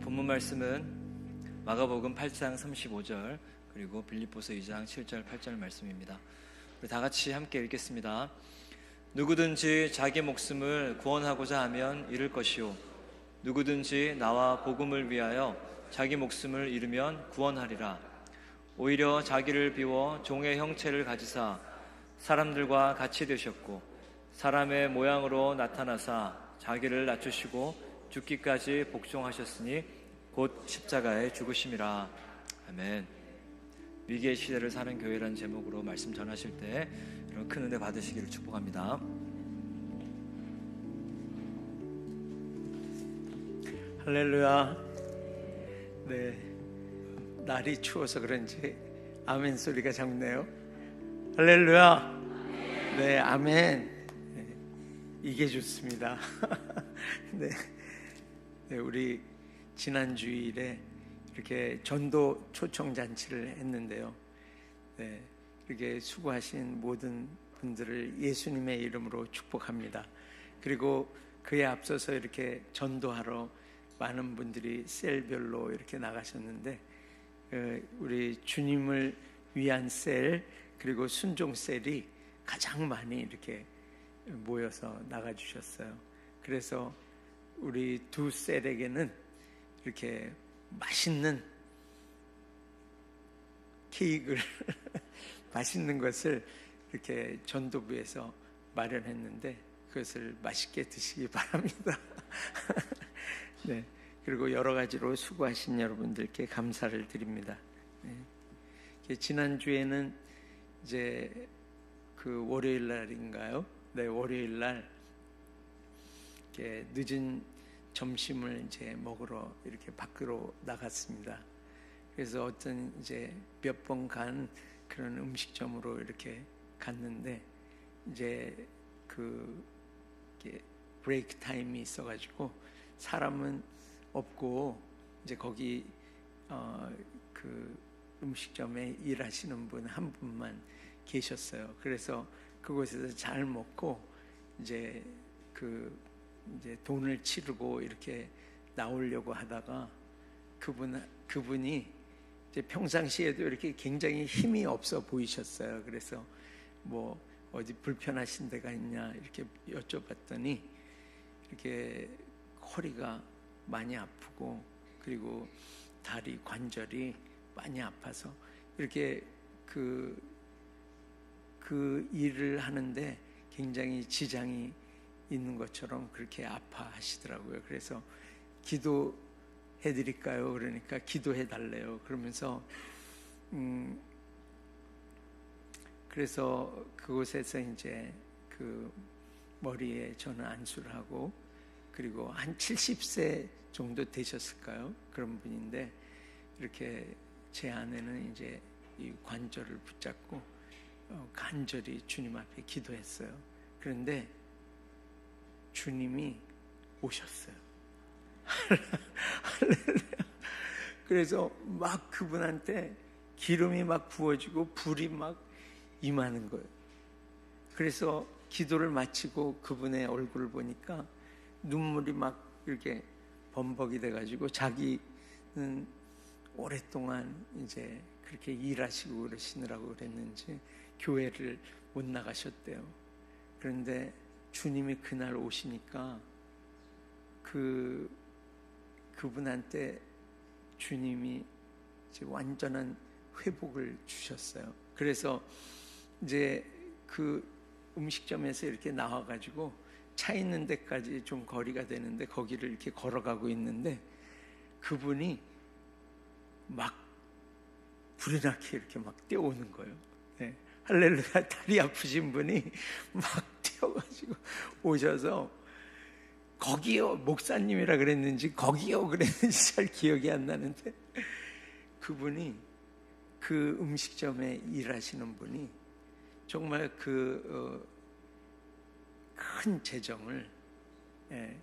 본문 말씀은 마가복음 8장 35절 그리고 빌립보서 2장 7절 8절 말씀입니다. 우리 다 같이 함께 읽겠습니다. 누구든지 자기 목숨을 구원하고자 하면 잃을 것이요 누구든지 나와 복음을 위하여 자기 목숨을 잃으면 구원하리라. 오히려 자기를 비워 종의 형체를 가지사 사람들과 같이 되셨고 사람의 모양으로 나타나사 자기를 낮추시고 죽기까지 복종하셨으니 곧 십자가에 죽으심이라. 아멘. 위기의 시대를 사는 교회라는 제목으로 말씀 전하실 때 이런 큰 은혜 받으시기를 축복합니다. 할렐루야. 네, 날이 추워서 그런지 아멘 소리가 작네요. 할렐루야. 네, 아멘. 네, 이게 좋습니다. 네, 우리 지난 주일에 이렇게 전도 초청 잔치를 했는데요. 네, 이렇게 수고하신 모든 분들을 예수님의 이름으로 축복합니다. 그리고 그에 앞서서 이렇게 전도하러 많은 분들이 셀별로 이렇게 나가셨는데 우리 주님을 위한 셀 그리고 순종 셀이 가장 많이 이렇게 모여서 나가주셨어요. 그래서 우리 두 셀에게는 이렇게 맛있는 케이크를 맛있는 것을 이렇게 전도부에서 마련했는데 그것을 맛있게 드시기 바랍니다. 네, 그리고 여러 가지로 수고하신 여러분들께 감사를 드립니다. 네. 지난주에는 이제 그 월요일 날인가요? 네, 월요일 날 이렇게 늦은 점심을 이제 먹으러 이렇게 밖으로 나갔습니다. 그래서 어떤 이제 몇 번 간 그런 음식점으로 이렇게 갔는데 이제 그 브레이크 타임이 있어가지고 사람은 없고 이제 거기 그 음식점에 일하시는 분 한 분만 계셨어요. 그래서 그곳에서 잘 먹고 이제 이제 돈을 치르고 이렇게 나오려고 하다가 그분이 이제 평상시에도 이렇게 굉장히 힘이 없어 보이셨어요. 그래서 뭐 어디 불편하신 데가 있냐 이렇게 여쭤봤더니 이렇게 허리가 많이 아프고 그리고 다리 관절이 많이 아파서 이렇게 그 일을 하는데 굉장히 지장이 있는 것처럼 그렇게 아파하시더라고요. 그래서 기도해드릴까요? 그러니까 기도해달래요. 그러면서 그래서 그곳에서 이제 그 머리에 저는 안수를 하고 그리고 한 70세 정도 되셨을까요? 그런 분인데 이렇게 제 아내는 이제 이 관절을 붙잡고 간절히 주님 앞에 기도했어요. 그런데 주님이 오셨어요. 그래서 막 그분한테 기름이 막 부어지고 불이 막 임하는 거예요. 그래서 기도를 마치고 그분의 얼굴을 보니까 눈물이 막 이렇게 범벅이 돼가지고 자기는 오랫동안 이제 그렇게 일하시고 그러시느라고 그랬는지 교회를 못 나가셨대요. 그런데 주님이 그날 오시니까 그분한테 주님이 이제 완전한 회복을 주셨어요. 그래서 이제 그 음식점에서 이렇게 나와가지고 차 있는 데까지 좀 거리가 되는데 거기를 이렇게 걸어가고 있는데 그분이 막 불이 나게 이렇게 막 뛰어오는 거예요. 네. 할렐루야. 다리 아프신 분이 막 뛰어가지고 오셔서 거기요 목사님이라 그랬는지 거기요 그랬는지 잘 기억이 안 나는데 그분이 그 음식점에 일하시는 분이 정말 큰 재정을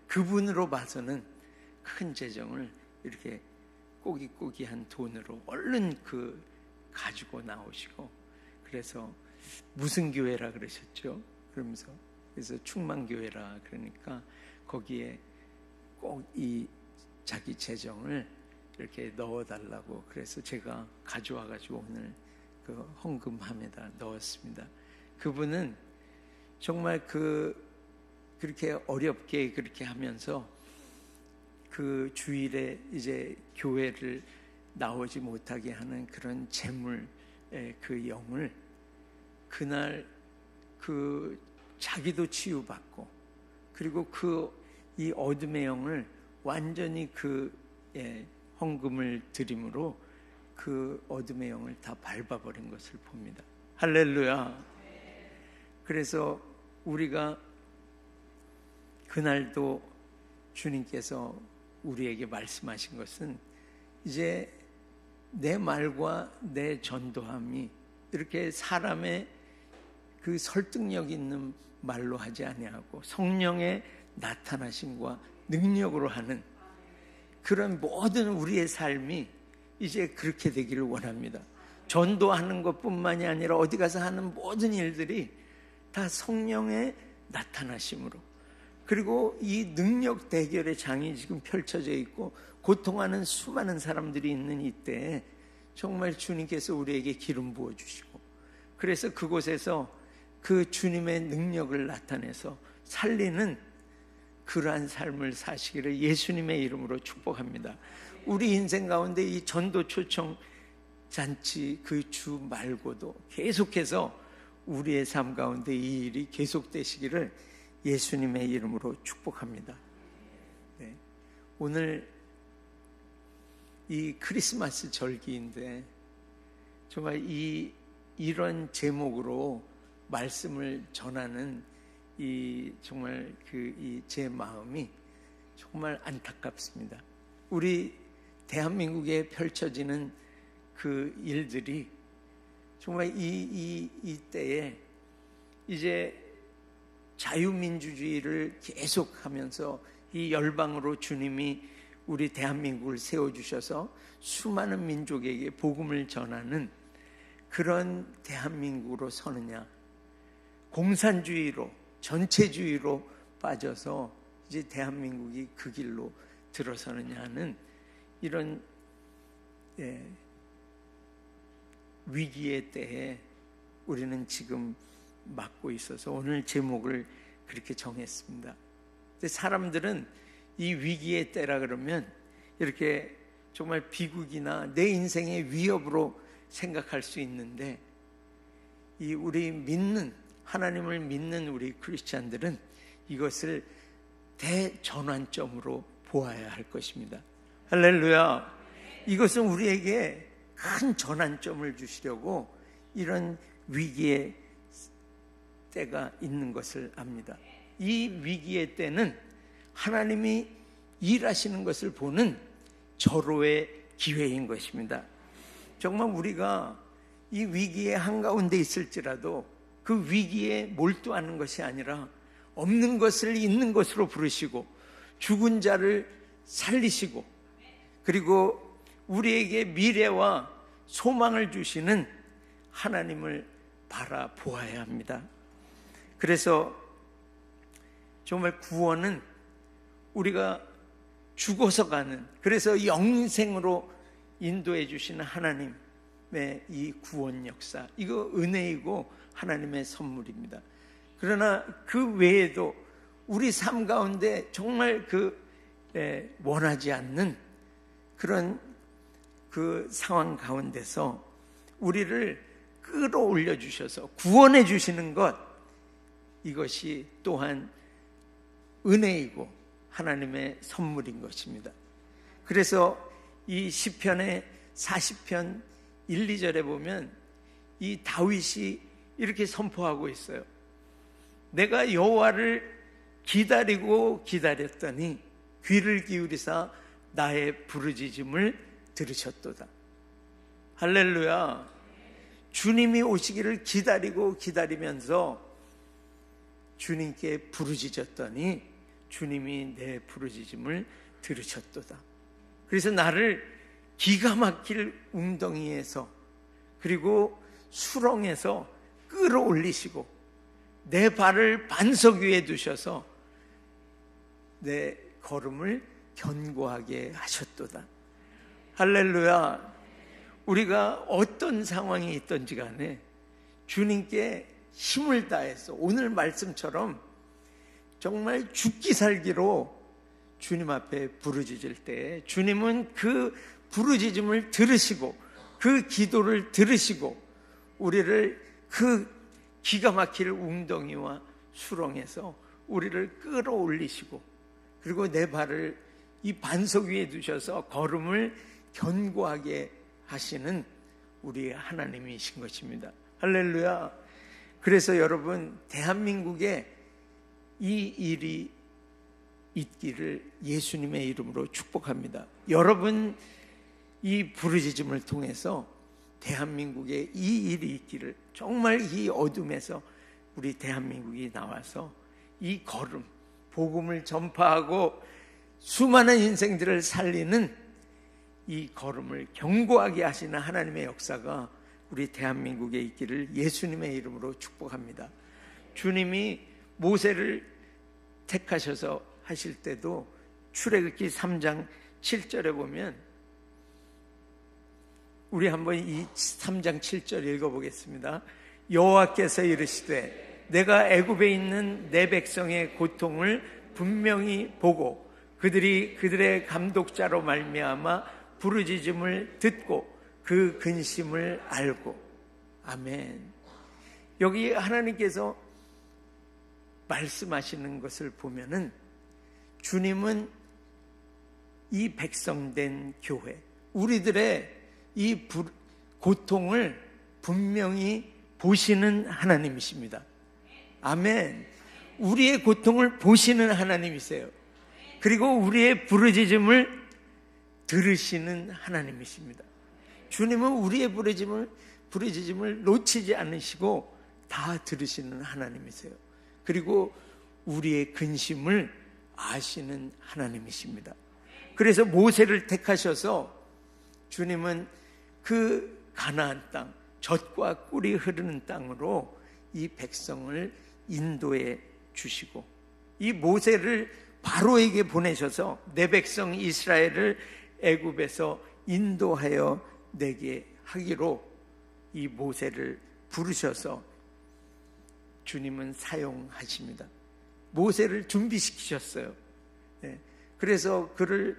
그분으로 봐서는 큰 재정을 이렇게 꼬기꼬기한 돈으로 얼른 가지고 나오시고 그래서 무슨 교회라 그러셨죠? 그래서 충만교회라 그러니까 거기에 꼭 이 자기 재정을 이렇게 넣어달라고 그래서 제가 가져와가지고 오늘 그 헌금함에다 넣었습니다. 그분은 정말 그렇게 어렵게 그렇게 하면서 그 주일에 이제 교회를 나오지 못하게 하는 그런 재물의 그 영을 그날 자기도 치유받고 그리고 이 어둠의 영을 완전히 헌금을 드림으로 그 어둠의 영을 다 밟아버린 것을 봅니다. 할렐루야. 그래서 우리가 그날도 주님께서 우리에게 말씀하신 것은 이제 내 말과 내 전도함이 이렇게 사람의 그 설득력 있는 말로 하지 아니하고 성령의 나타나심과 능력으로 하는 그런 모든 우리의 삶이 이제 그렇게 되기를 원합니다. 전도하는 것뿐만이 아니라 어디 가서 하는 모든 일들이 다 성령의 나타나심으로 그리고 이 능력 대결의 장이 지금 펼쳐져 있고 고통하는 수많은 사람들이 있는 이때에 정말 주님께서 우리에게 기름 부어주시고 그래서 그곳에서 그 주님의 능력을 나타내서 살리는 그러한 삶을 사시기를 예수님의 이름으로 축복합니다. 우리 인생 가운데 이 전도 초청 잔치 그 주 말고도 계속해서 우리의 삶 가운데 이 일이 계속되시기를 예수님의 이름으로 축복합니다. 네. 오늘 이 크리스마스 절기인데 정말 이런 제목으로 말씀을 전하는 정말 제 마음이 정말 안타깝습니다. 우리 대한민국에 펼쳐지는 그 일들이 정말 이때에 이제 자유민주주의를 계속하면서 이 열방으로 주님이 우리 대한민국을 세워주셔서 수많은 민족에게 복음을 전하는 그런 대한민국으로 서느냐, 공산주의로 전체주의로 빠져서 이제 대한민국이 그 길로 들어서느냐 하는 이런 위기의 때에 우리는 지금 맞고 있어서 오늘 제목을 그렇게 정했습니다. 근데 사람들은 이 위기의 때라 그러면 이렇게 정말 비극이나 내 인생의 위협으로 생각할 수 있는데 우리 하나님을 믿는 우리 크리스찬들은 이것을 대전환점으로 보아야 할 것입니다. 할렐루야. 이것은 우리에게 큰 전환점을 주시려고 이런 위기의 때가 있는 것을 압니다. 이 위기의 때는 하나님이 일하시는 것을 보는 절호의 기회인 것입니다. 정말 우리가 이 위기의 한가운데 있을지라도 그 위기에 몰두하는 것이 아니라 없는 것을 있는 것으로 부르시고 죽은 자를 살리시고 그리고 우리에게 미래와 소망을 주시는 하나님을 바라보아야 합니다. 그래서 정말 구원은 우리가 죽어서 가는 그래서 영생으로 인도해 주시는 하나님의 이 구원 역사 이거 은혜이고 하나님의 선물입니다. 그러나 그 외에도 우리 삶 가운데 정말 원하지 않는 그런 그 상황 가운데서 우리를 끌어올려 주셔서 구원해 주시는 것 이것이 또한 은혜이고 하나님의 선물인 것입니다. 그래서 이 시편의 40편 1, 2절에 보면 이 다윗이 이렇게 선포하고 있어요. 내가 여호와를 기다리고 기다렸더니 귀를 기울이사 나의 부르짖음을 들으셨도다. 할렐루야. 주님이 오시기를 기다리고 기다리면서 주님께 부르짖었더니 주님이 내 부르짖음을 들으셨도다. 그래서 나를 기가 막힐 웅덩이에서 그리고 수렁에서 끌어올리시고 내 발을 반석 위에 두셔서 내 걸음을 견고하게 하셨도다. 할렐루야. 우리가 어떤 상황이 있든지 간에 주님께 힘을 다해서 오늘 말씀처럼 정말 죽기 살기로 주님 앞에 부르짖을 때 주님은 그 부르짖음을 들으시고 그 기도를 들으시고 우리를 그 기가 막힐 웅덩이와 수렁에서 우리를 끌어올리시고 그리고 내 발을 이 반석 위에 두셔서 걸음을 견고하게 하시는 우리 하나님이신 것입니다. 할렐루야. 그래서 여러분, 대한민국에 이 일이 있기를 예수님의 이름으로 축복합니다. 여러분 이 부르짖음을 통해서 대한민국에 이 일이 있기를, 정말 이 어둠에서 우리 대한민국이 나와서 이 걸음, 복음을 전파하고 수많은 인생들을 살리는 이 걸음을 견고하게 하시는 하나님의 역사가 우리 대한민국에 있기를 예수님의 이름으로 축복합니다. 주님이 모세를 택하셔서 하실 때도 출애굽기 3장 7절에 보면, 우리 한번 이 3장 7절 읽어보겠습니다. 여호와께서 이르시되 내가 애굽에 있는 내 백성의 고통을 분명히 보고 그들이 그들의 감독자로 말미암아 부르짖음을 듣고 그 근심을 알고. 아멘. 여기 하나님께서 말씀하시는 것을 보면은 주님은 이 백성된 교회, 우리들의 이 고통을 분명히 보시는 하나님이십니다. 아멘. 우리의 고통을 보시는 하나님이세요. 그리고 우리의 부르짖음을 들으시는 하나님이십니다. 주님은 우리의 부르짖음을 놓치지 않으시고 다 들으시는 하나님이세요. 그리고 우리의 근심을 아시는 하나님이십니다. 그래서 모세를 택하셔서 주님은 그 가나안 땅, 젖과 꿀이 흐르는 땅으로 이 백성을 인도해 주시고, 이 모세를 바로에게 보내셔서 내 백성 이스라엘을 애굽에서 인도하여 내게 하기로 이 모세를 부르셔서 주님은 사용하십니다. 모세를 준비시키셨어요. 그래서 그를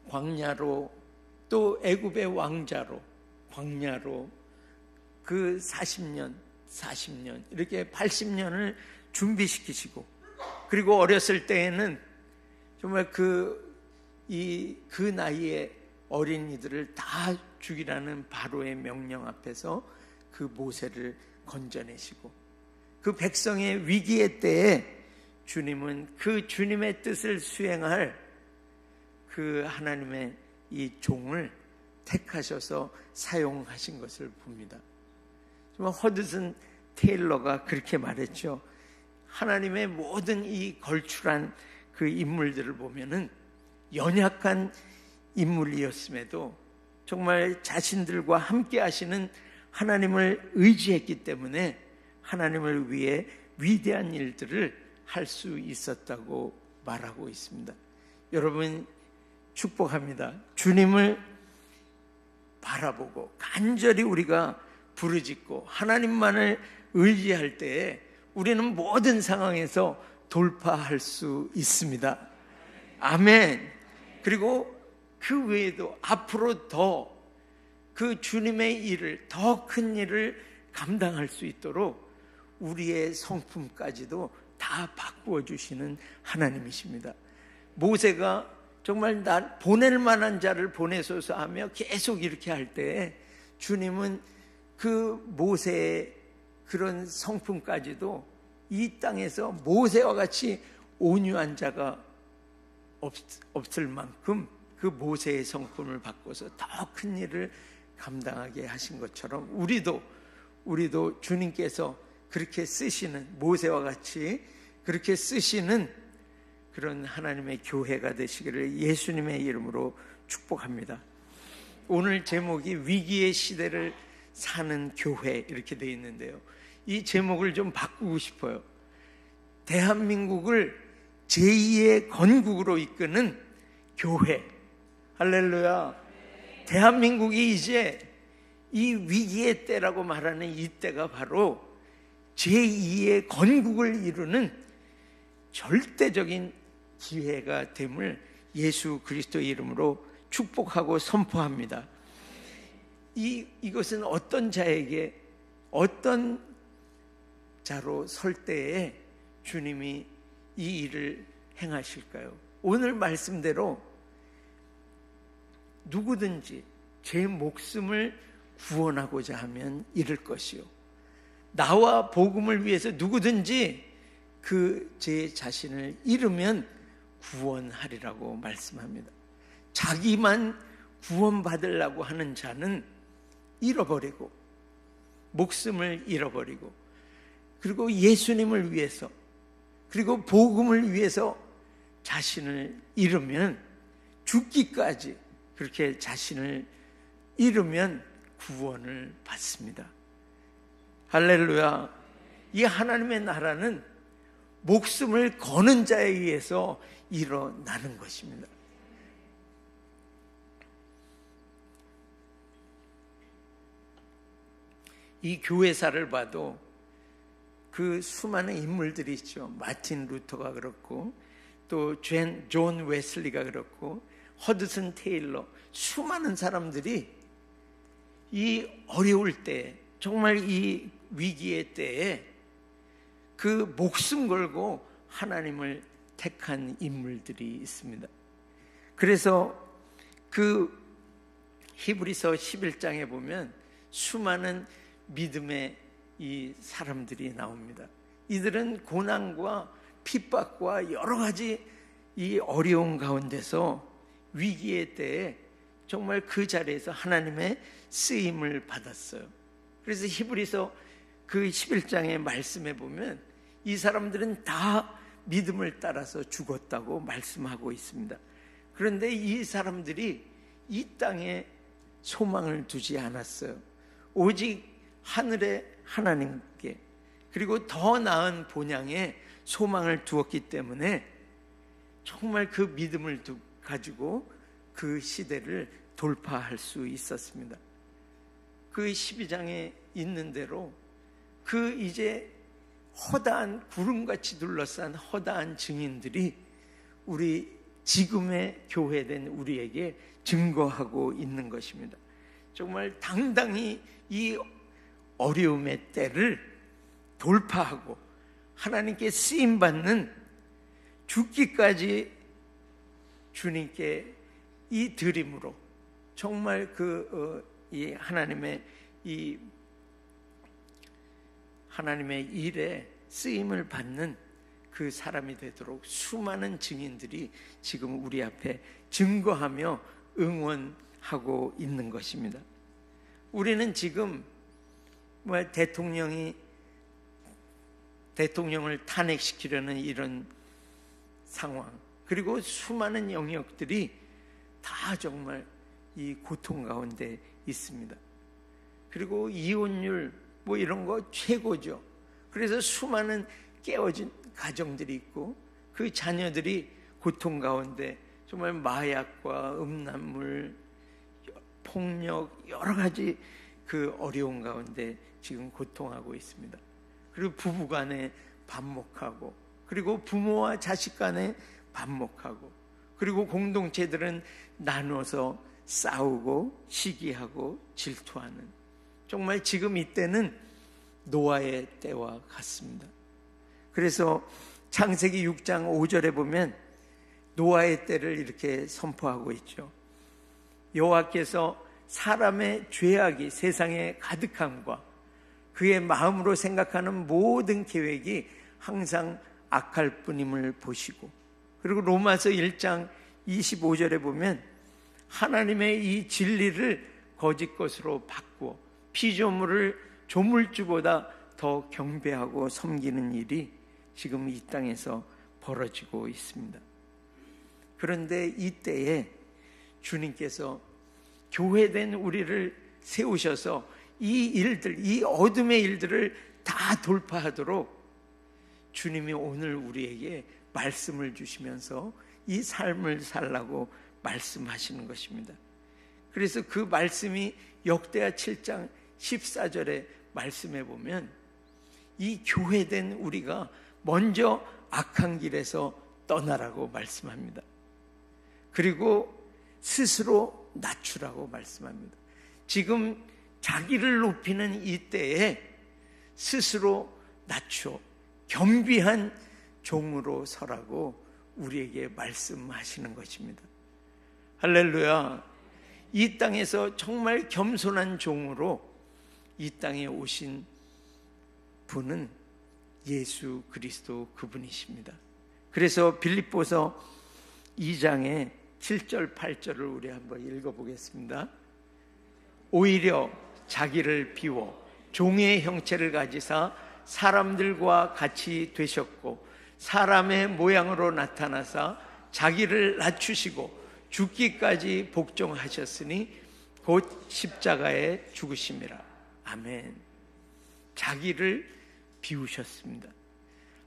광야로, 또 애굽의 왕자로 광야로 그 40년 이렇게 80년을 준비시키시고, 그리고 어렸을 때에는 정말 그 나이에 어린이들을 다 죽이라는 바로의 명령 앞에서 그 모세를 건져내시고, 그 백성의 위기의 때에 주님은 그 주님의 뜻을 수행할 그 하나님의 이 종을 택하셔서 사용하신 것을 봅니다. 정말 허드슨 테일러가 그렇게 말했죠. 하나님의 모든 이 걸출한 그 인물들을 보면은 연약한 인물이었음에도 정말 자신들과 함께 하시는 하나님을 의지했기 때문에 하나님을 위해 위대한 일들을 할 수 있었다고 말하고 있습니다. 여러분 축복합니다. 주님을 바라보고 간절히 우리가 부르짖고 하나님만을 의지할 때에 우리는 모든 상황에서 돌파할 수 있습니다. 아멘. 그리고 그 외에도 앞으로 더 그 주님의 일을, 더 큰 일을 감당할 수 있도록 우리의 성품까지도 다 바꾸어 주시는 하나님이십니다. 모세가 정말 날 보낼 만한 자를 보내소서 하며 계속 이렇게 할 때 주님은 그 모세의 그런 성품까지도 이 땅에서 모세와 같이 온유한 자가 없을 만큼 그 모세의 성품을 바꿔서 더 큰 일을 감당하게 하신 것처럼 우리도 주님께서 그렇게 쓰시는, 모세와 같이 그렇게 쓰시는 그런 하나님의 교회가 되시기를 예수님의 이름으로 축복합니다. 오늘 제목이 위기의 시대를 사는 교회 이렇게 되어 있는데요, 이 제목을 좀 바꾸고 싶어요. 대한민국을 제2의 건국으로 이끄는 교회. 할렐루야. 대한민국이 이제 이 위기의 때라고 말하는 이 때가 바로 제2의 건국을 이루는 절대적인 기회가 됨을 예수 그리스도의 이름으로 축복하고 선포합니다. 이것은 어떤 자에게 어떤 자로 설 때에 주님이 이 일을 행하실까요? 오늘 말씀대로 누구든지 제 목숨을 구원하고자 하면 이를 것이요, 나와 복음을 위해서 누구든지 그 제 자신을 잃으면 구원하리라고 말씀합니다. 자기만 구원받으려고 하는 자는 잃어버리고, 목숨을 잃어버리고, 그리고 예수님을 위해서, 그리고 복음을 위해서 자신을 잃으면, 죽기까지 그렇게 자신을 잃으면 구원을 받습니다. 할렐루야. 이 하나님의 나라는 목숨을 거는 자에 의해서 일어나는 것입니다. 이 교회사를 봐도 그 수많은 인물들이 있죠. 마틴 루터가 그렇고, 또 존 웨슬리가 그렇고, 허드슨 테일러, 수많은 사람들이 이 어려울 때, 정말 이 위기의 때에 그 목숨 걸고 하나님을 택한 인물들이 있습니다. 그래서 그 히브리서 11장에 보면 수많은 믿음의 이 사람들이 나옵니다. 이들은 고난과 핍박과 여러 가지 이 어려운 가운데서 위기의 때에 정말 그 자리에서 하나님의 쓰임을 받았어요. 그래서 히브리서 그 11장의 말씀에 보면 이 사람들은 다 믿음을 따라서 죽었다고 말씀하고 있습니다. 그런데 이 사람들이 이 땅에 소망을 두지 않았어요. 오직 하늘의 하나님께, 그리고 더 나은 본향에 소망을 두었기 때문에 정말 그 믿음을 가지고 그 시대를 돌파할 수 있었습니다. 그 12장에 있는 대로 그 이제 허다한 구름같이 둘러싼 허다한 증인들이 우리 지금의 교회된 우리에게 증거하고 있는 것입니다. 정말 당당히 이 어려움의 때를 돌파하고 하나님께 쓰임받는, 죽기까지 주님께 이 드림으로 정말 이 하나님의 일에 쓰임을 받는 그 사람이 되도록 수많은 증인들이 지금 우리 앞에 증거하며 응원하고 있는 것입니다. 우리는 지금 대통령을 탄핵시키려는 이런 상황, 그리고 수많은 영역들이 다 정말 이 고통 가운데 있습니다. 그리고 이혼율 이런 거 최고죠. 그래서 수많은 깨어진 가정들이 있고, 그 자녀들이 고통 가운데 정말 마약과 음란물, 폭력, 여러 가지 그 어려운 가운데 지금 고통하고 있습니다. 그리고 부부 간에 반목하고, 그리고 부모와 자식 간에 반목하고, 그리고 공동체들은 나눠서 싸우고 시기하고 질투하는, 정말 지금 이때는 노아의 때와 같습니다. 그래서 창세기 6장 5절에 보면 노아의 때를 이렇게 선포하고 있죠. 여호와께서 사람의 죄악이 세상에 가득함과 그의 마음으로 생각하는 모든 계획이 항상 악할 뿐임을 보시고, 그리고 로마서 1장 25절에 보면 하나님의 이 진리를 거짓 것으로 바꾸어 피조물을 조물주보다 더 경배하고 섬기는 일이 지금 이 땅에서 벌어지고 있습니다. 그런데 이때에 주님께서 교회된 우리를 세우셔서 이 일들, 이 어둠의 일들을 다 돌파하도록 주님이 오늘 우리에게 말씀을 주시면서 이 삶을 살라고 말씀하시는 것입니다. 그래서 그 말씀이 역대하 7장 14절에 말씀해 보면 이 교회된 우리가 먼저 악한 길에서 떠나라고 말씀합니다. 그리고 스스로 낮추라고 말씀합니다. 지금 자기를 높이는 이 때에 스스로 낮추어 겸비한 종으로 서라고 우리에게 말씀하시는 것입니다. 할렐루야. 이 땅에서 정말 겸손한 종으로 이 땅에 오신 분은 예수 그리스도 그분이십니다. 그래서 빌립보서 2장의 7절 8절을 우리 한번 읽어보겠습니다. 오히려 자기를 비워 종의 형체를 가지사 사람들과 같이 되셨고 사람의 모양으로 나타나사 자기를 낮추시고 죽기까지 복종하셨으니 곧 십자가에 죽으심이라. 아멘. 자기를 비우셨습니다.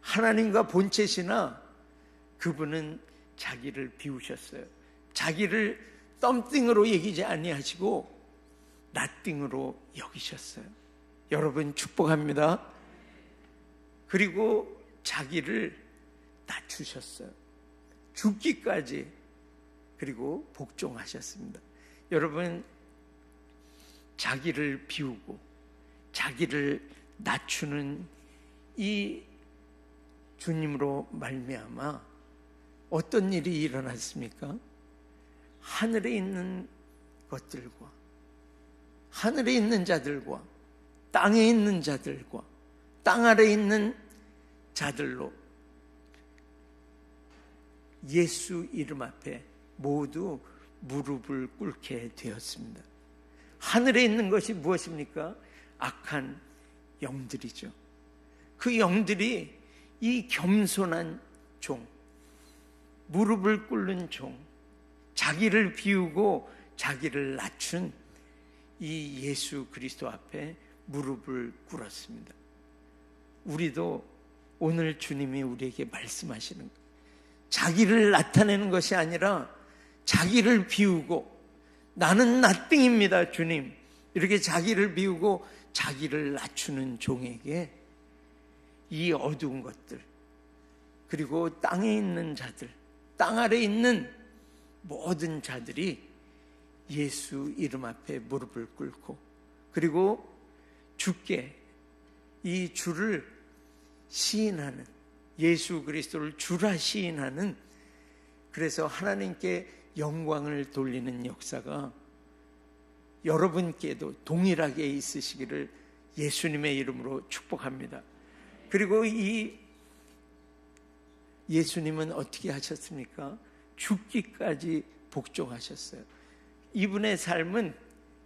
하나님과 본체시나 그분은 자기를 비우셨어요. 자기를 덤띵으로 여기지 아니하시고 낫띵으로 여기셨어요. 여러분 축복합니다. 그리고 자기를 낮추셨어요. 죽기까지 그리고 복종하셨습니다. 여러분 자기를 비우고 자기를 낮추는 이 주님으로 말미암아 어떤 일이 일어났습니까? 하늘에 있는 것들과 하늘에 있는 자들과 땅에 있는 자들과 땅 아래에 있는 자들로 예수 이름 앞에 모두 무릎을 꿇게 되었습니다. 하늘에 있는 것이 무엇입니까? 악한 영들이죠. 그 영들이 이 겸손한 종, 무릎을 꿇는 종, 자기를 비우고 자기를 낮춘 이 예수 그리스도 앞에 무릎을 꿇었습니다. 우리도 오늘 주님이 우리에게 말씀하시는 것, 자기를 나타내는 것이 아니라 자기를 비우고 나는 나띵입니다 주님, 이렇게 자기를 비우고 자기를 낮추는 종에게 이 어두운 것들, 그리고 땅에 있는 자들, 땅 아래에 있는 모든 자들이 예수 이름 앞에 무릎을 꿇고 그리고 주께 이 주를 시인하는, 예수 그리스도를 주라 시인하는, 그래서 하나님께 영광을 돌리는 역사가 여러분께도 동일하게 있으시기를 예수님의 이름으로 축복합니다. 그리고 이 예수님은 어떻게 하셨습니까? 죽기까지 복종하셨어요. 이분의 삶은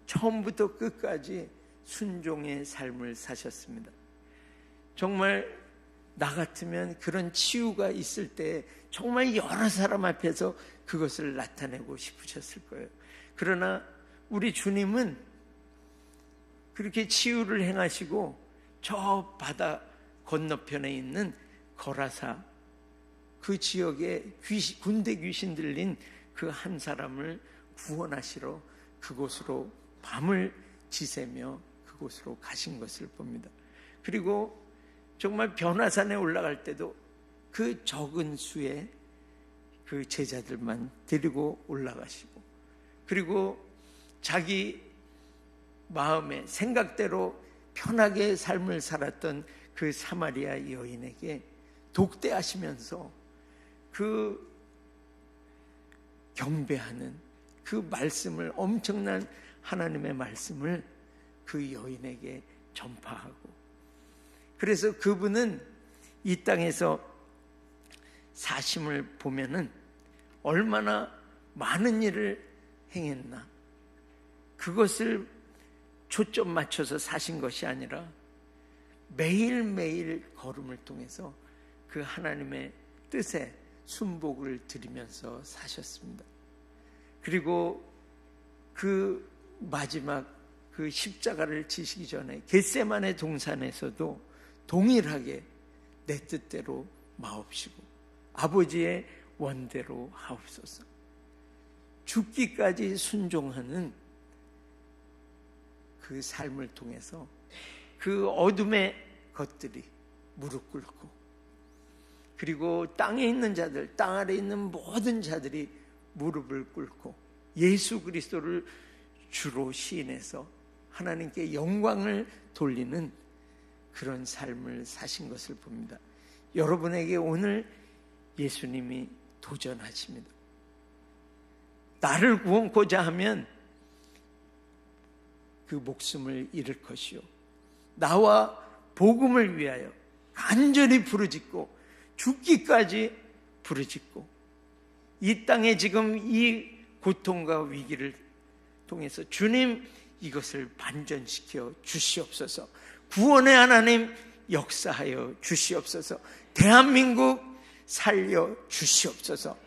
처음부터 끝까지 순종의 삶을 사셨습니다. 정말 나 같으면 그런 치유가 있을 때 정말 여러 사람 앞에서 그것을 나타내고 싶으셨을 거예요. 그러나 우리 주님은 그렇게 치유를 행하시고 저 바다 건너편에 있는 거라사 그 지역에 군대 귀신 들린 그 한 사람을 구원하시러 그곳으로 밤을 지새며 그곳으로 가신 것을 봅니다. 그리고 정말 변화산에 올라갈 때도 그 적은 수의 그 제자들만 데리고 올라가시고, 그리고 자기 마음의 생각대로 편하게 삶을 살았던 그 사마리아 여인에게 독대하시면서 그 경배하는 그 말씀을, 엄청난 하나님의 말씀을 그 여인에게 전파하고, 그래서 그분은 이 땅에서 사심을 보면은 얼마나 많은 일을 행했나, 그것을 초점 맞춰서 사신 것이 아니라 매일매일 걸음을 통해서 그 하나님의 뜻에 순복을 드리면서 사셨습니다. 그리고 그 마지막 그 십자가를 지시기 전에 겟세마네 동산에서도 동일하게 내 뜻대로 마옵시고 아버지의 원대로 하옵소서. 죽기까지 순종하는 그 삶을 통해서 그 어둠의 것들이 무릎 꿇고, 그리고 땅에 있는 자들, 땅 아래 있는 모든 자들이 무릎을 꿇고 예수 그리스도를 주로 시인해서 하나님께 영광을 돌리는 그런 삶을 사신 것을 봅니다. 여러분에게 오늘 예수님이 도전하십니다. 나를 구원코자 하면 그 목숨을 잃을 것이요, 나와 복음을 위하여 간절히 부르짖고 죽기까지 부르짖고, 이 땅에 지금 이 고통과 위기를 통해서 주님 이것을 반전시켜 주시옵소서, 구원의 하나님 역사하여 주시옵소서, 대한민국 살려 주시옵소서,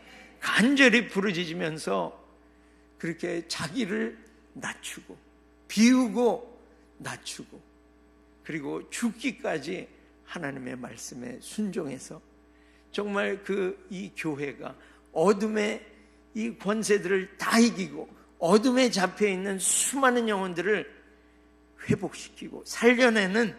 간절히 부르짖으면서 그렇게 자기를 낮추고 비우고 낮추고, 그리고 죽기까지 하나님의 말씀에 순종해서 정말 이 교회가 어둠의 이 권세들을 다 이기고 어둠에 잡혀있는 수많은 영혼들을 회복시키고 살려내는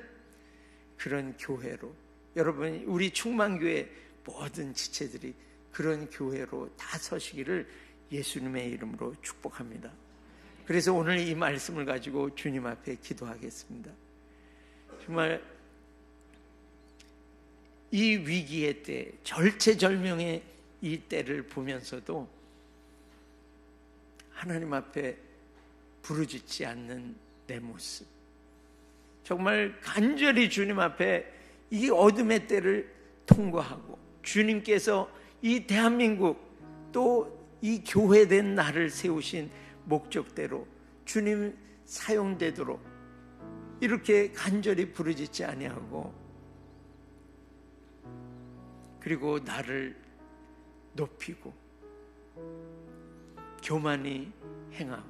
그런 교회로, 여러분 우리 충만교회 모든 지체들이 그런 교회로 다 서시기를 예수님의 이름으로 축복합니다. 그래서 오늘 이 말씀을 가지고 주님 앞에 기도하겠습니다. 정말 이 위기의 때, 절체절명의 이 때를 보면서도 하나님 앞에 부르짖지 않는 내 모습, 정말 간절히 주님 앞에 이 어둠의 때를 통과하고 주님께서 이 대한민국 또 이 교회된 나를 세우신 목적대로 주님 사용되도록 이렇게 간절히 부르짖지 아니하고, 그리고 나를 높이고 교만히 행하고,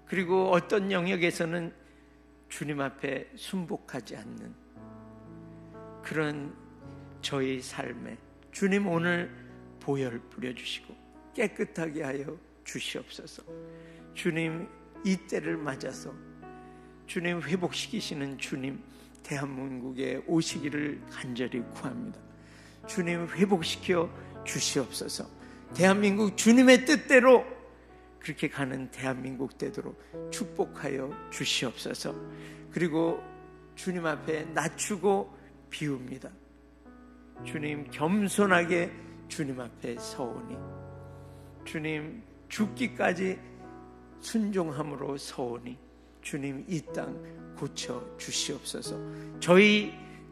그리고 어떤 영역에서는 주님 앞에 순복하지 않는 그런 저희 삶에 주님 오늘 보혈 뿌려주시고 깨끗하게 하여 주시옵소서. 주님 이 때를 맞아서 주님 회복시키시는 주님 대한민국에 오시기를 간절히 구합니다. 주님 회복시켜 주시옵소서. 대한민국 주님의 뜻대로 그렇게 가는 대한민국 되도록 축복하여 주시옵소서. 그리고 주님 앞에 낮추고 비웁니다. 주님 겸손하게 주님 앞에 서오니, 주님 죽기까지 순종함으로 서오니 주님 이 땅 고쳐 주시옵소서.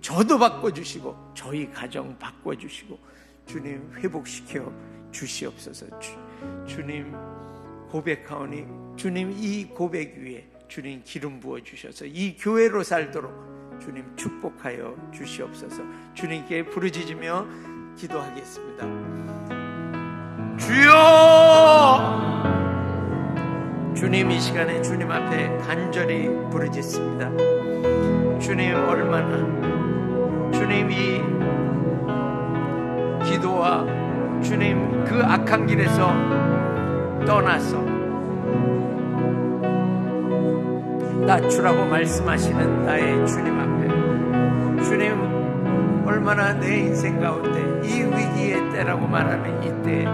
저도 바꿔주시고 저희 가정 바꿔주시고 주님 회복시켜 주시옵소서. 주님 고백하오니 주님 이 고백 위에 주님 기름 부어 주셔서 이 교회로 살도록 주님 축복하여 주시옵소서. 주님께 부르짖으며 기도하겠습니다. 주여! 주님 이 시간에 주님 앞에 간절히 부르짖습니다. 주님 얼마나 주님이 기도와 주님 그 악한 길에서 떠나서 낮추라고 말씀하시는 나의 주님 앞에, 주님 얼마나 내 인생 가운데 이 위기의 때라고 말하는 이때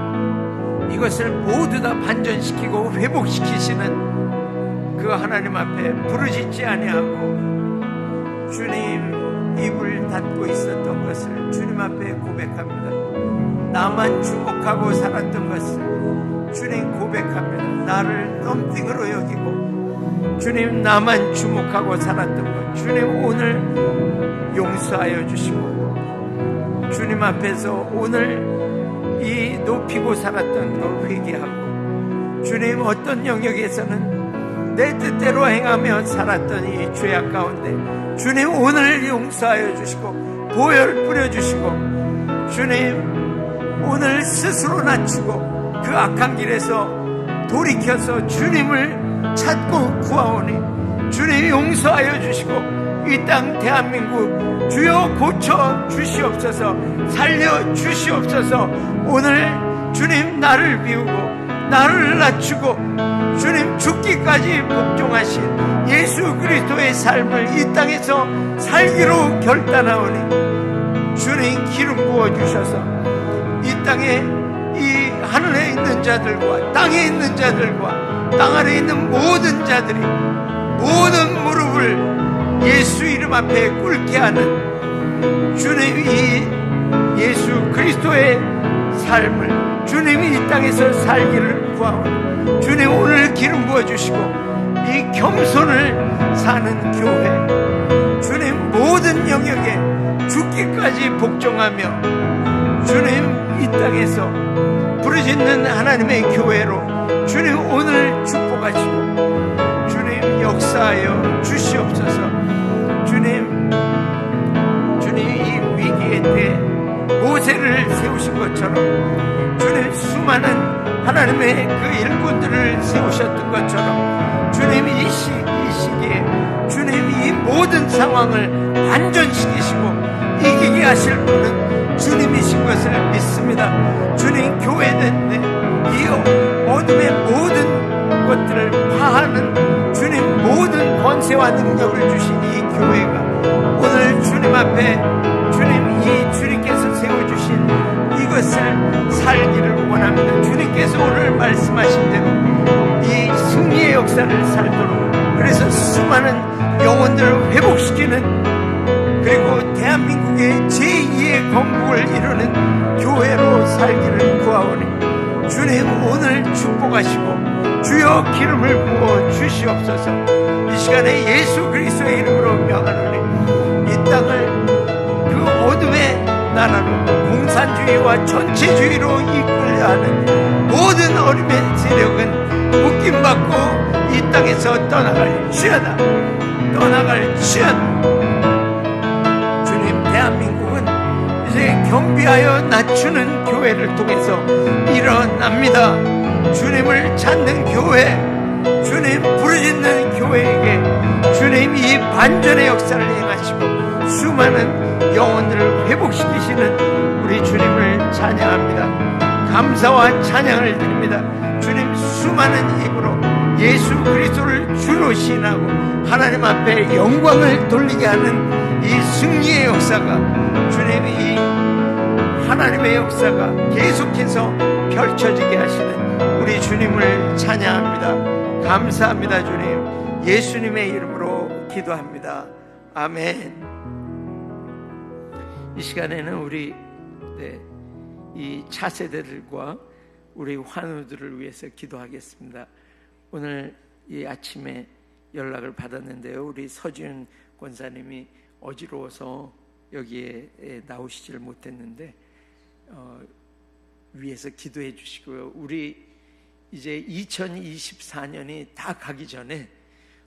이것을 모두 다 반전시키고 회복시키시는 그 하나님 앞에 부르짖지 아니하고 주님 입을 닫고 있었던 것을 주님 앞에 고백합니다. 나만 주목하고 살았던 것을 주님 고백합니다. 나를 덤띵으로 여기고 주님 나만 주목하고 살았던 것 주님 오늘 용서하여 주시고, 주님 앞에서 오늘 이 높이고 살았던 것 회개하고, 주님 어떤 영역에서는 내 뜻대로 행하며 살았던 이 죄악 가운데 주님 오늘 용서하여 주시고 보혈 뿌려주시고, 주님 오늘 스스로 낮추고 그 악한 길에서 돌이켜서 주님을 찾고 구하오니 주님 용서하여 주시고 이 땅 대한민국 주여 고쳐 주시옵소서, 살려 주시옵소서. 오늘 주님 나를 비우고 나를 낮추고 주님 죽기까지 복종하신 예수 그리스도의 삶을 이 땅에서 살기로 결단하오니 주님 기름 부어주셔서 이 땅에 이 하늘에 있는 자들과 땅에 있는 자들과 땅 아래에 있는 모든 자들이 모든 무릎을 예수 이름 앞에 꿇게 하는 주님 이 예수 그리스도의 삶을 주님이 이 땅에서 살기를 구하오니 주님 오늘 기름 부어주시고 이 겸손을 사는 교회 주님 모든 영역에 죽기까지 복종하며 주님 이 땅에서 부르짖는 하나님의 교회로 주님 오늘 축복하시고 주님 역사하여 주시옵소서. 주님 이 위기의 때 모세를 세우신 것처럼 주님 수많은 하나님의 그 일꾼들을 세우셨던 것처럼 주님 이 시기에 주님 이 모든 상황을 반전시키시고 이기게 하실 분은 주님이신 것을 믿습니다. 주님 교회된 이 어둠의 모든 것들을 파하는 주님 모든 권세와 능력을 주신 이 교회가 오늘 주님 앞에 주님 이 주님께서 세워주신 이것을 살기를 원합니다. 주님께서 오늘 말씀하신 대로 이 승리의 역사를 살도록 그래서 수많은 영혼들을 회복시키는 그리고 대한민국의 제2의 건국을 이루는 교회로 살기를 구하오니 주님 오늘 축복하시고 주여 기름을 부어 주시옵소서. 이 시간에 예수 그리스도의 이름으로 명하노니 이 땅을 그 어둠의 나라로 공산주의와 전체주의로 이끌려 하는 모든 어둠의 세력은 묶임받고 이 땅에서 떠나갈지어다. 주님 대한민국은 이제 겸비하여 낮추는 교회를 통해서 일어납니다. 주님을 찾는 교회, 주님 부르짖는 교회에게 주님 이 반전의 역사를 행하시고 수많은 영혼들을 회복시키시는 우리 주님을 찬양합니다. 감사와 찬양을 드립니다. 주님 수많은 입으로 예수 그리스도를 주로 시인하고 하나님 앞에 영광을 돌리게 하는 이 승리의 역사가 주님 이 하나님의 역사가 계속해서 펼쳐지게 하시는 우리 주님을 찬양합니다. 감사합니다. 주님 예수님의 이름으로 기도합니다. 아멘. 이 시간에는 우리 이 차세대들과 우리 환우들을 위해서 기도하겠습니다. 오늘 이 아침에 연락을 받았는데요. 우리 서지은 권사님이 어지러워서 여기에 나오시질 못했는데 위해서 기도해 주시고요. 우리 이제 2024년이 다 가기 전에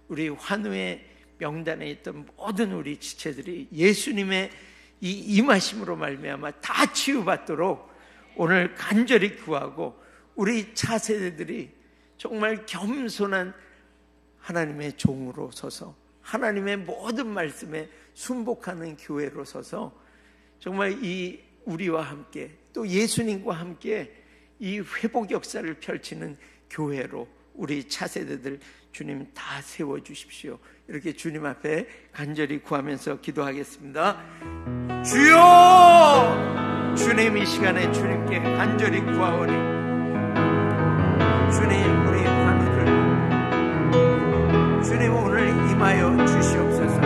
우리 환우의 명단에 있던 모든 우리 지체들이 예수님의 이 임하심으로 말미암아 다 치유받도록 오늘 간절히 구하고 우리 차세대들이 정말 겸손한 하나님의 종으로 서서 하나님의 모든 말씀에 순복하는 교회로 서서 정말 이 우리와 함께 또 예수님과 함께 이 회복 역사를 펼치는 교회로 우리 차세대들 주님 다 세워주십시오. 이렇게 주님 앞에 간절히 구하면서 기도하겠습니다. 주여! 주님 이 시간에 주님께 간절히 구하오니 주님 우리 환우들 주님 오늘 임하여 주시옵소서.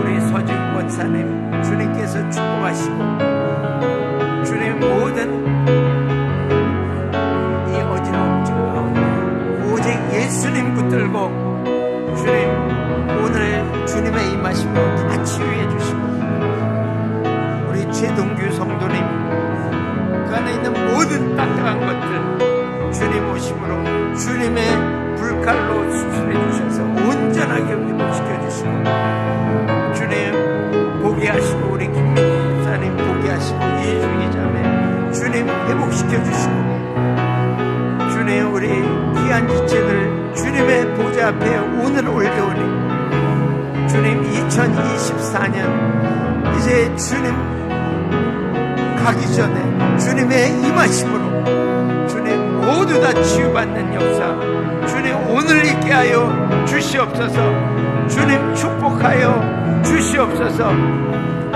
우리 서지은 권사님 주님께서 축복하시고 주님 모든 이 어지러움증 가운데 오직 예수님 붙들고 주님 오늘 주님의 임하심으로 다 치유해 주시고 우리 최동규 성도님 그 안에 있는 모든 딱딱한 것들 주님 오심으로 주님의 불칼로 수술해 주셔서 온전하게 회복시켜 주시고 주님 보게 하시고 우리 김민희 목사님 보게 하시고 이주희 자매 주님 회복시켜 주시고 주님 우리 귀한 지체들 주님의 보좌 앞에 오늘 올려오니 주님 2024년 이제 주님 가기 전에 주님의 임하심으로 주님 모두 다 치유받는 역사 주님 오늘 있게 하여 주시옵소서. 주님 축복하여 주시옵소서.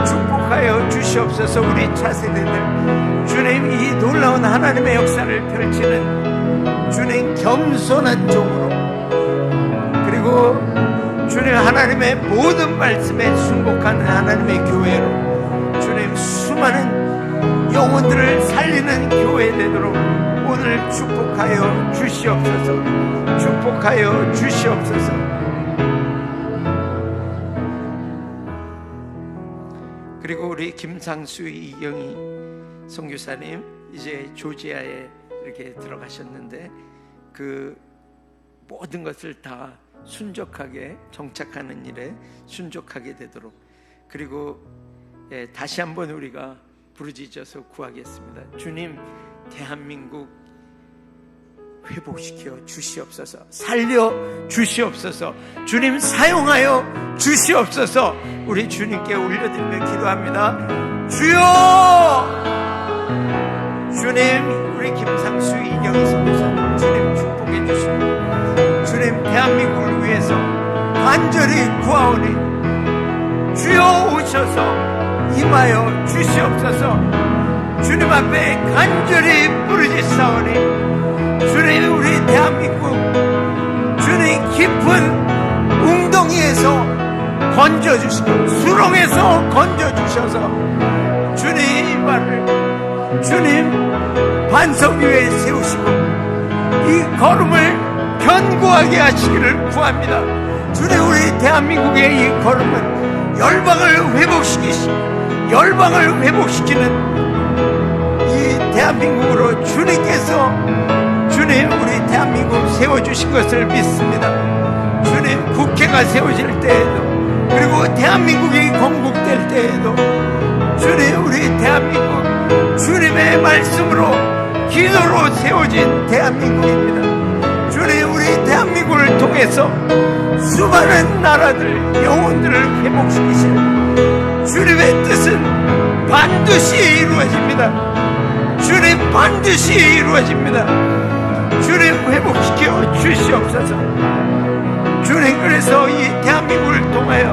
축복하여 주시옵소서. 우리 차세대들 주님 이 놀라운 하나님의 역사를 펼치는 주님 겸손한 종으로, 그리고 주님 하나님의 모든 말씀에 순복하는 하나님의 교회로 주님 수많은 영혼들을 살리는 교회 되도록 오늘 축복하여 주시옵소서. 축복하여 주시옵소서. 그리고 우리 김상수 이경희 선교사님 이제 조지아에 이렇게 들어가셨는데 그 모든 것을 다 순종하게 정착하는 일에 순종하게 되도록, 그리고 다시 한번 우리가 부르짖어서 구하겠습니다. 주님 대한민국 회복시켜 주시옵소서. 살려 주시옵소서. 주님 사용하여 주시옵소서. 우리 주님께 올려드리며 기도합니다. 주여! 주님 우리 김상수 이경희 선교사님 주님 축복해 주시고 주님 대한민국을 위해서 간절히 구하오니 주여 오셔서 임하여 주시옵소서. 주님 앞에 간절히 부르짖사오니 주님 우리 대한민국 주님 깊은 웅덩이에서 건져주시고 수렁에서 건져주셔서 주님 이마를 주님 반석 위에 세우시고 이 걸음을 견고하게 하시기를 구합니다. 주님 우리 대한민국의 이 걸음은 열방을 회복시키는 이 대한민국으로 주님께서 주님 우리 대한민국 세워주신 것을 믿습니다. 주님 국회가 세워질 때에도 그리고 대한민국이 건국될 때에도 주님 우리 대한민국 주님의 말씀으로 기도로 세워진 대한민국입니다. 주님 우리 대한민국을 통해서 수많은 나라들 영혼들을 회복시키실 주님의 뜻은 반드시 이루어집니다. 주님 반드시 이루어집니다. 주님 회복시켜 주시옵소서. 주님 그래서 이 대한민국을 통하여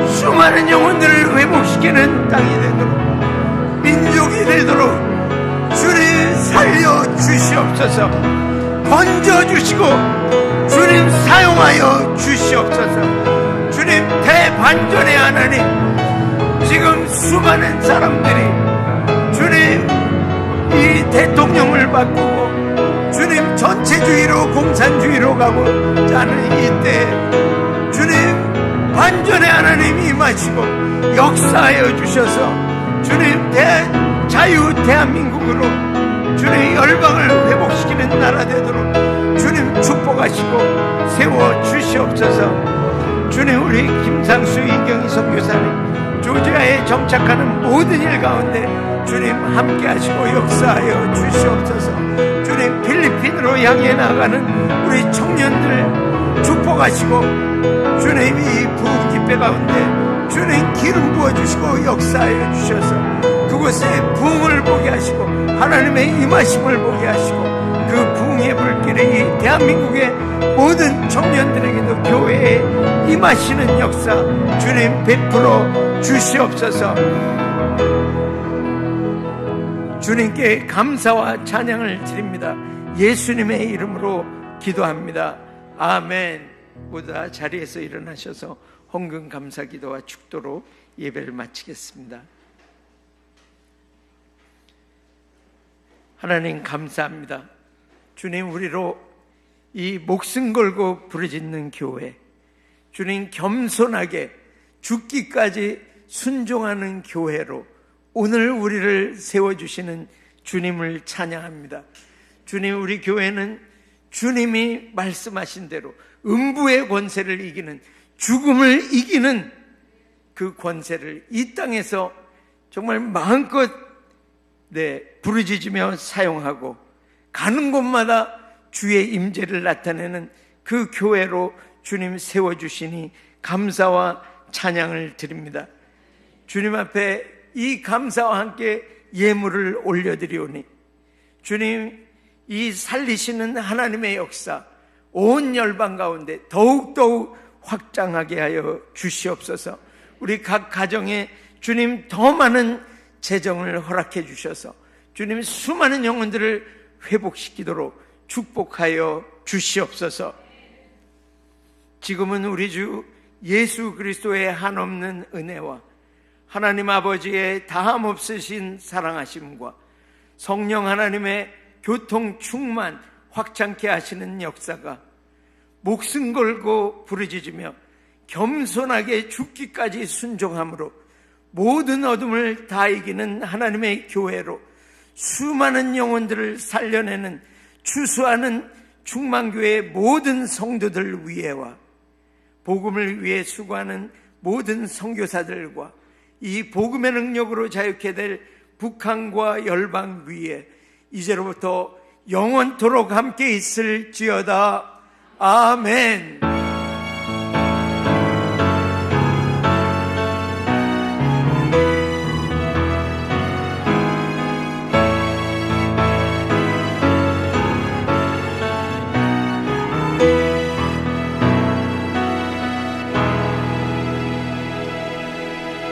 수많은 영혼들을 회복시키는 땅이 되도록 민족이 되도록 주님 살려 주시옵소서. 건져주시고 주님 사용하여 주시옵소서. 주님 대반전의 하나님 지금 수많은 사람들이 주님 이 대통령을 바꾸고 주님 전체주의로 공산주의로 가고자 하는 이때 주님 반전의 하나님 임하시고 역사하여 주셔서 주님 자유 대한민국으로 주님 열방을 회복시키는 나라 되도록 주님 축복하시고 세워 주시옵소서. 주님 우리 김상수 이경희 선교사님 조지아에 정착하는 모든 일 가운데 주님 함께 하시고 역사하여 주시옵소서. 주님 필리핀으로 향해 나가는 우리 청년들 축복하시고 주님 이 부흥 집회 가운데 주님 기름 부어주시고 역사하여 주셔서 그곳에 부흥을 보게 하시고 하나님의 임하심을 보게 하시고 그 부흥의 불길이 이 대한민국의 모든 청년들에게도 교회에 임하시는 역사 주님 베풀어 주시옵소서. 주님께 감사와 찬양을 드립니다. 예수님의 이름으로 기도합니다. 아멘. 모두 다 자리에서 일어나셔서 헌금 감사 기도와 축도로 예배를 마치겠습니다. 하나님 감사합니다. 주님 우리로 이 목숨 걸고 부르짖는 교회, 주님 겸손하게 죽기까지 순종하는 교회로 오늘 우리를 세워주시는 주님을 찬양합니다. 주님 우리 교회는 주님이 말씀하신 대로 음부의 권세를 이기는 죽음을 이기는 그 권세를 이 땅에서 정말 마음껏 부르짖으며 사용하고 가는 곳마다 주의 임재를 나타내는 그 교회로 주님 세워주시니 감사와 찬양을 드립니다. 주님 앞에 이 감사와 함께 예물을 올려드리오니 주님, 이 살리시는 하나님의 역사 온 열방 가운데 더욱더욱 확장하게 하여 주시옵소서. 우리 각 가정에 주님 더 많은 재정을 허락해 주셔서 주님 수많은 영혼들을 회복시키도록 축복하여 주시옵소서. 지금은 우리 주 예수 그리스도의 한없는 은혜와 하나님 아버지의 다함 없으신 사랑하심과 성령 하나님의 교통 충만 확장케 하시는 역사가 목숨 걸고 부르짖으며 겸손하게 죽기까지 순종함으로 모든 어둠을 다 이기는 하나님의 교회로 수많은 영혼들을 살려내는 추수하는 충만교회의 모든 성도들 위에와 복음을 위해 수고하는 모든 선교사들과 이 복음의 능력으로 자유케 될 북한과 열방 위에 이제로부터 영원토록 함께 있을지어다. 아멘.